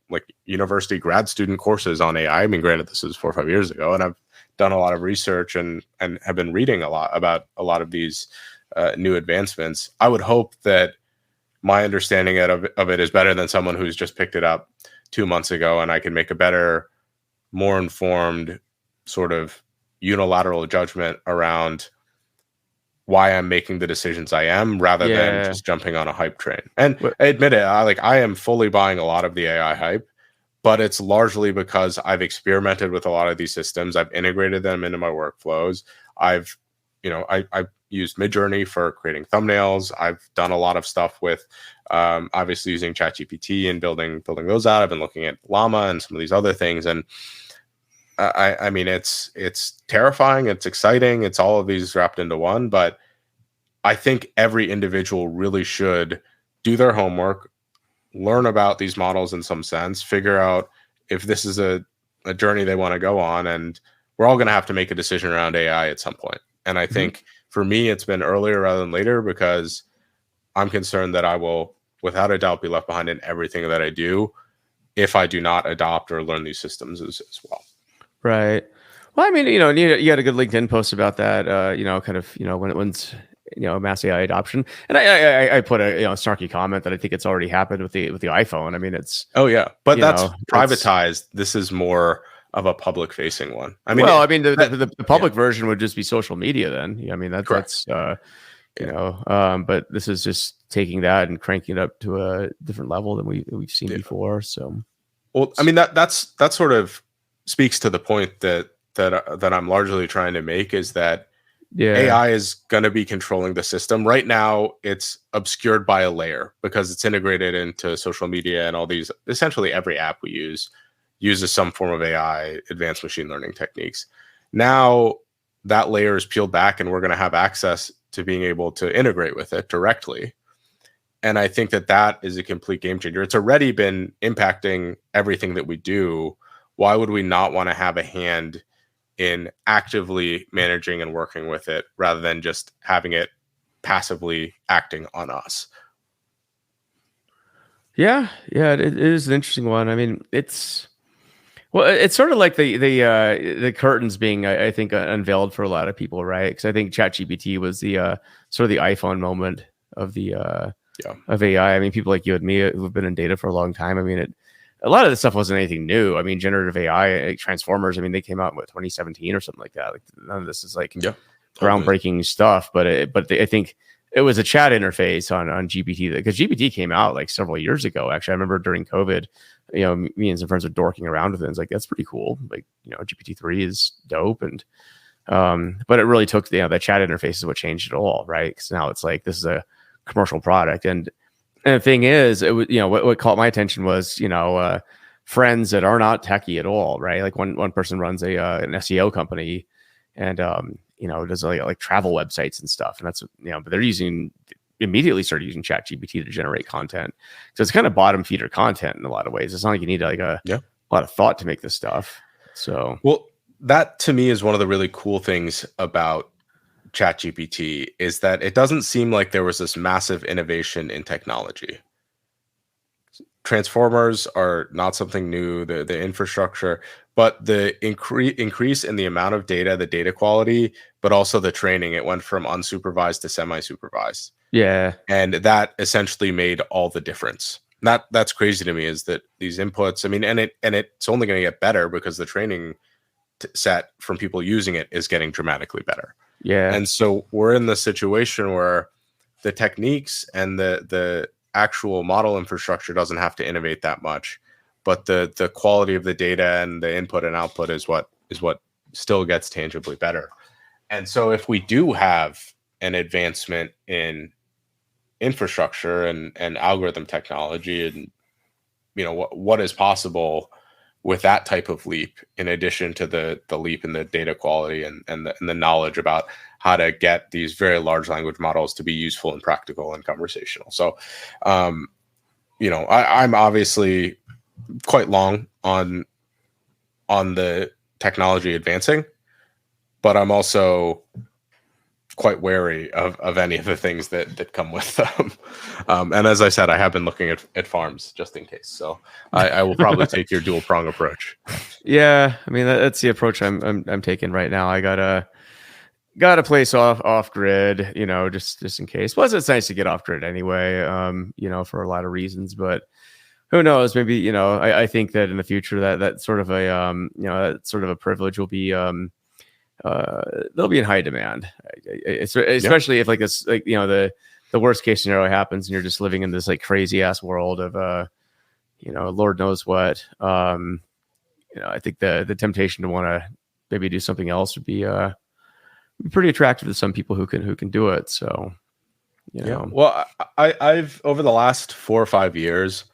university grad student courses on AI. I mean, granted, this was 4 or 5 years ago, and I've done a lot of research and have been reading a lot about a lot of these new advancements. I would hope that my understanding of it is better than someone who's just picked it up 2 months ago, and I can make a better, more informed sort of unilateral judgment around why I'm making the decisions I am, rather than just jumping on a hype train. And I admit it, I am fully buying a lot of the AI hype, but it's largely because I've experimented with a lot of these systems. I've integrated them into my workflows. I've used Midjourney for creating thumbnails. I've done a lot of stuff with obviously using ChatGPT and building those out. I've been looking at Llama and some of these other things. And I mean, it's terrifying. It's exciting. It's all of these wrapped into one. But I think every individual really should do their homework, learn about these models in some sense, figure out if this is a journey they want to go on. And we're all going to have to make a decision around AI at some point. And I think for me, it's been earlier rather than later, because I'm concerned that I will, without a doubt, be left behind in everything that I do if I do not adopt or learn these systems as well. Right. Well, I mean, you had a good LinkedIn post about that, kind of, when's mass AI adoption. And I put a snarky comment that I think it's already happened with the iPhone. I mean, it's but that's privatized. This is more of a public facing one. I mean, the public version would just be social media then. I mean, that's but this is just taking that and cranking it up to a different level than we've seen before. So, well, I mean, that sort of speaks to the point that I'm largely trying to make, is that AI is going to be controlling the system. Right now, it's obscured by a layer because it's integrated into social media and all these. Essentially, every app we use uses some form of AI, advanced machine learning techniques. Now that layer is peeled back, and we're going to have access to being able to integrate with it directly. And I think that is a complete game changer. It's already been impacting everything that we do. Why would we not want to have a hand in actively managing and working with it, rather than just having it passively acting on us? Yeah, it is an interesting one. I mean, it's sort of like the curtains being, I think, unveiled for a lot of people, right? Because I think ChatGPT was the sort of the iPhone moment of the of AI. I mean, people like you and me who've been in data for a long time. I mean, a lot of this stuff wasn't anything new. I mean, generative AI, like Transformers, I mean, they came out in 2017 or something like that. Like none of this is like Yeah, totally. groundbreaking stuff, but I think it was a chat interface on GPT, because GPT came out like several years ago. Actually, I remember during COVID, me and some friends were dorking around with it. It's like, that's pretty cool. Like, GPT-3 is dope. And but it really took, that chat interface is what changed it all, right? Because now it's like, this is a commercial product. And the thing is, it was, what caught my attention was, friends that are not techie at all, right? Like one person runs an SEO company, and does like travel websites and stuff, and that's, but they're immediately started using Chat GPT to generate content. So it's kind of bottom feeder content in a lot of ways. It's not like you need like a lot of thought to make this stuff. So, well, that to me is one of the really cool things about ChatGPT, is that it doesn't seem like there was this massive innovation in technology. Transformers are not something new, the infrastructure, but the increase in the amount of data, the data quality, but also the training. It went from unsupervised to semi-supervised. yeah. And that essentially made all the difference. That's crazy to me, is that these inputs, I mean, and it's only going to get better because the training set from people using it is getting dramatically better. Yeah. And so we're in the situation where the techniques and the actual model infrastructure doesn't have to innovate that much, but the quality of the data and the input and output is what still gets tangibly better. And so if we do have an advancement in infrastructure and algorithm technology, and what is possible with that type of leap, in addition to the leap in the data quality and the knowledge about how to get these very large language models to be useful and practical and conversational. So, I'm obviously quite long on the technology advancing, but I'm also quite wary of any of the things that come with them. And as I said, I have been looking at farms just in case. So I will probably take your dual prong approach. Yeah, I mean, that's the approach I'm taking right now. I got a place off grid, just in case. Plus, it's nice to get off grid anyway, for a lot of reasons. But who knows? Maybe, I think that in the future that sort of that sort of a privilege will be they'll be in high demand, especially if like this, like, the worst case scenario happens and you're just living in this like crazy ass world of Lord knows what. I think the temptation to want to maybe do something else would be pretty attractive to some people who can do it. So, well, I've over the last 4 or 5 years,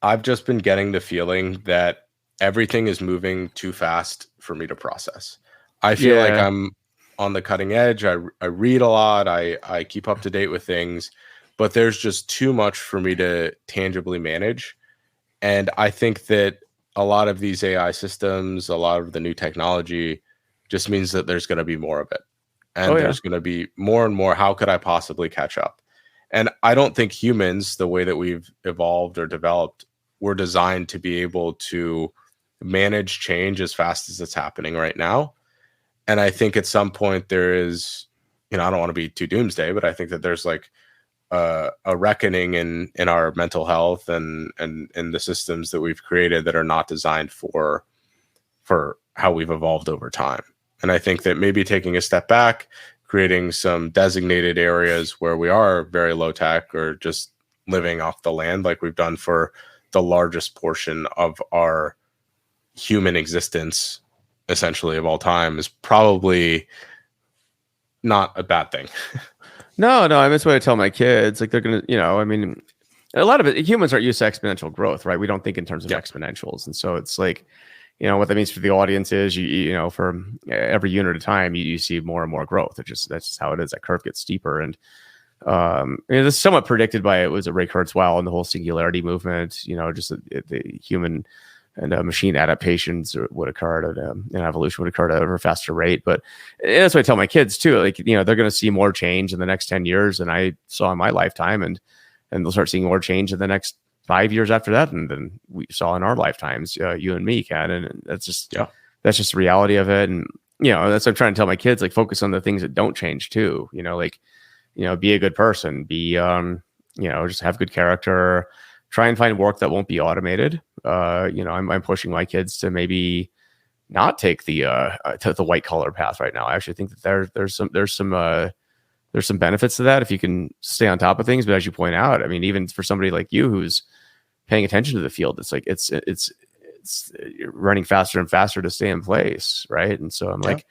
I've just been getting the feeling that everything is moving too fast for me to process. I feel like I'm on the cutting edge. I read a lot. I keep up to date with things, but there's just too much for me to tangibly manage. And I think that a lot of these AI systems, a lot of the new technology just means that there's going to be more of it. And there's going to be more and more. How could I possibly catch up? And I don't think humans, the way that we've evolved or developed, were designed to be able to manage change as fast as it's happening right now. And I think at some point there is, I don't want to be too doomsday, but I think that there's like a reckoning in our mental health and in the systems that we've created that are not designed for how we've evolved over time. And I think that maybe taking a step back, creating some designated areas where we are very low tech or just living off the land like we've done for the largest portion of our human existence, essentially of all time, is probably not a bad thing. No, I mean, that's what I tell my kids. Like, they're gonna, I mean, a lot of it, humans aren't used to exponential growth, right? We don't think in terms of exponentials, and so it's like, what that means for the audience is, for every unit of time, you see more and more growth. That's just how it is. That curve gets steeper, and it's somewhat predicted by, it was Ray Kurzweil and the whole singularity movement. Just the human and machine adaptations would occur at an evolution would occur at a faster rate. But that's what I tell my kids too. Like, they're going to see more change in the next 10 years than I saw in my lifetime, and they'll start seeing more change in the next 5 years after that than we saw in our lifetimes, you and me, Kat. And that's just the reality of it. And that's what I'm trying to tell my kids. Like, focus on the things that don't change too. Be a good person. Be just have good character. Try and find work that won't be automated. I'm pushing my kids to maybe not take the white collar path right now. I actually think that there's some benefits to that if you can stay on top of things. But as you point out, I mean, even for somebody like you who's paying attention to the field, it's like it's running faster and faster to stay in place, right? And so I'm like,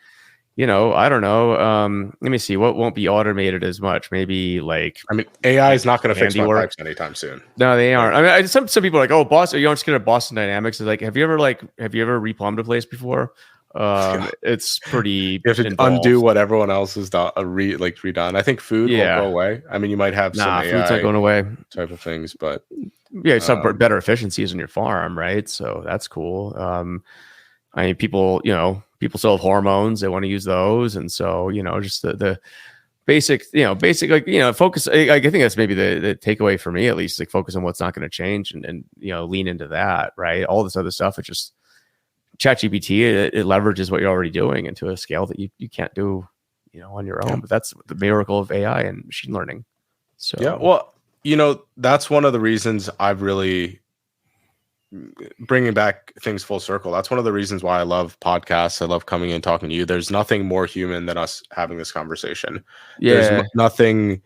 I don't know. Let me see. What won't be automated as much? Maybe like, I mean, AI is not going to fix my pipes anytime soon. No, they aren't. I mean, some people are like, oh, Boston. You aren't scared of Boston Dynamics. It's like, have you ever replumbed a place before? It's pretty. You have to involved. undo what everyone else has done, redone. I think food won't go away. I mean, you might have some food's not going away type of things, but some better efficiencies in your farm, right? So that's cool. I mean, people still have hormones. They want to use those. And so, just the basic, focus. I think that's maybe the takeaway for me, at least, like focus on what's not going to change and lean into that, right? All this other stuff, it's just ChatGPT, it leverages what you're already doing into a scale that you can't do, on your own. But that's the miracle of AI and machine learning. So, yeah, well, that's one of the reasons I've really bringing back things full circle. That's one of the reasons why I love podcasts. I love coming in talking to you. There's nothing more human than us having this conversation. There's nothing.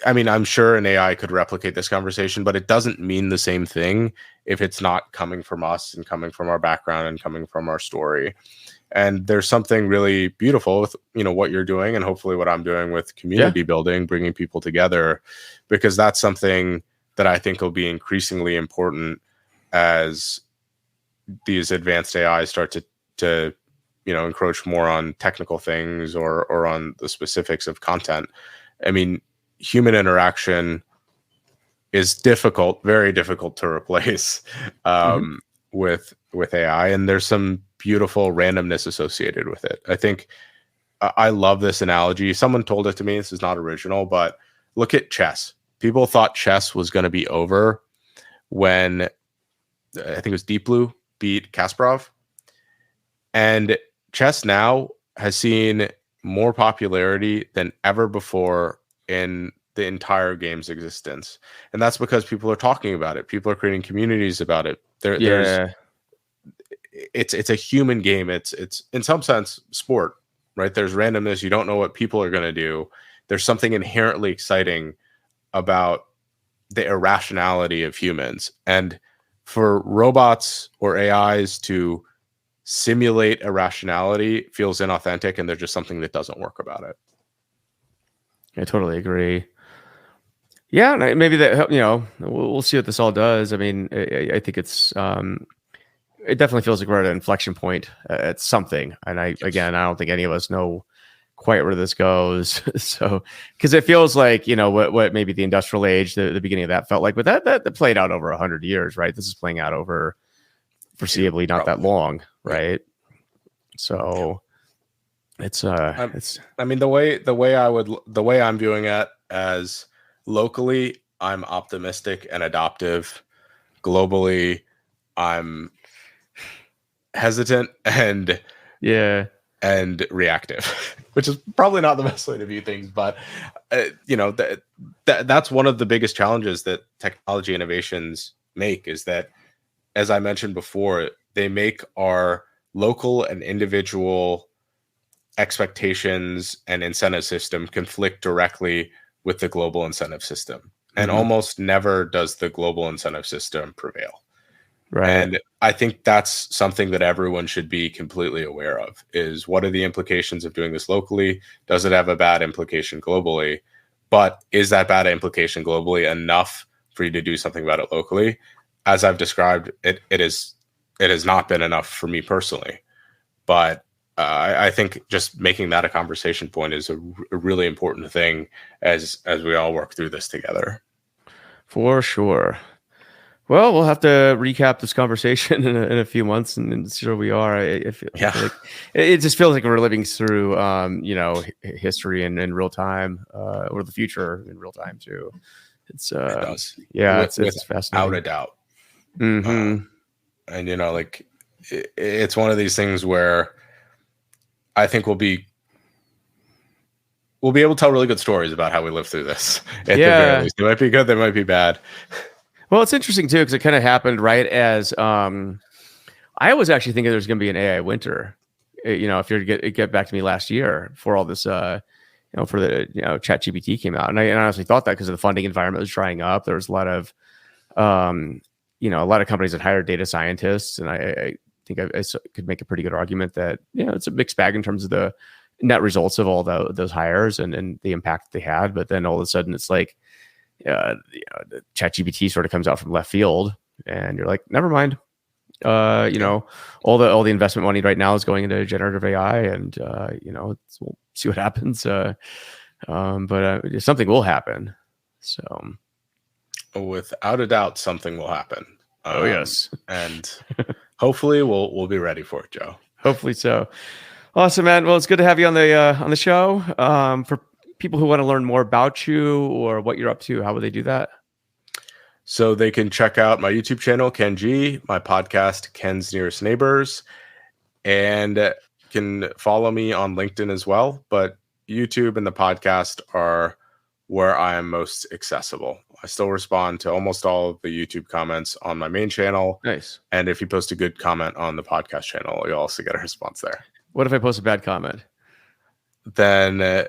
I mean, I'm sure an AI could replicate this conversation, but it doesn't mean the same thing if it's not coming from us and coming from our background and coming from our story. And there's something really beautiful with what you're doing and hopefully what I'm doing with community building, bringing people together, because that's something that I think will be increasingly important as these advanced AIs start to encroach more on technical things or on the specifics of content. I mean, human interaction is difficult, very difficult to replace with AI, and there's some beautiful randomness associated with it. I think I love this analogy. Someone told it to me. This is not original, but look at chess. People thought chess was going to be over when I think it was Deep Blue beat Kasparov. And chess now has seen more popularity than ever before in the entire game's existence. And that's because people are talking about it. People are creating communities about it. It's a human game. It's in some sense sport, right? There's randomness. You don't know what people are going to do. There's something inherently exciting about the irrationality of humans. And for robots or AIs to simulate irrationality feels inauthentic, and there's just something that doesn't work about it. I totally agree. Yeah, and maybe that, we'll see what this all does. I mean, I think it's it definitely feels like we're at an inflection point at something. And I don't think any of us know quite where this goes. So, because it feels like, what maybe the industrial age, the beginning of that felt like, but that played out over 100 years, right? This is playing out over foreseeably not that long, right? So I mean, the way I'm viewing it as locally, I'm optimistic and adoptive. Globally, I'm hesitant and reactive, which is probably not the best way to view things, but that's one of the biggest challenges that technology innovations make, is that, as I mentioned before, they make our local and individual expectations and incentive system conflict directly with the global incentive system. And almost never does the global incentive system prevail. Right. And I think that's something that everyone should be completely aware of, is what are the implications of doing this locally? Does it have a bad implication globally? But is that bad implication globally enough for you to do something about it locally? As I've described, it has not been enough for me personally. But I think just making that a conversation point is a really important thing as we all work through this together. For sure. Well, we'll have to recap this conversation in a few months and see where we are. I feel like it just feels like we're living through, history in real time, or the future in real time too. It does. Yeah, it's fascinating. Without a doubt. And it's one of these things where I think we'll be able to tell really good stories about how we lived through this. At the very least, they might be good, they might be bad. Well, it's interesting too because it kind of happened right as I was actually thinking there's going to be an AI winter. If you get back to me last year for all this, for the Chat GPT came out, and I honestly thought that because of the funding environment was drying up. There was a lot of a lot of companies that hired data scientists, and I think I could make a pretty good argument that it's a mixed bag in terms of the net results of all those hires and the impact they had. But then all of a sudden, it's like the ChatGPT sort of comes out from left field, and you're like, never mind. All the investment money right now is going into generative AI, and we'll see what happens. But something will happen. So. Without a doubt, something will happen. Oh yes, and hopefully we'll be ready for it, Joe. Hopefully so. Awesome, man. Well, it's good to have you on the show. For people who want to learn more about you or what you're up to, how would they do that? So they can check out my YouTube channel, Ken G, my podcast, Ken's Nearest Neighbors, and can follow me on LinkedIn as well. But YouTube and the podcast are where I am most accessible. I still respond to almost all of the YouTube comments on my main channel. Nice. And if you post a good comment on the podcast channel, you'll also get a response there. What if I post a bad comment? Then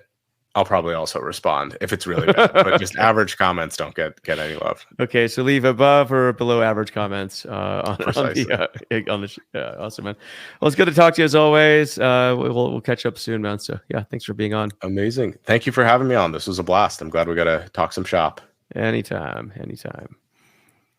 I'll probably also respond if it's really bad. But just average comments don't get any love. Okay, so leave above or below average comments on the awesome, man. Well, it's good to talk to you as always. We'll catch up soon, man. So yeah, thanks for being on. Amazing. Thank you for having me on. This was a blast. I'm glad we got to talk some shop. Anytime.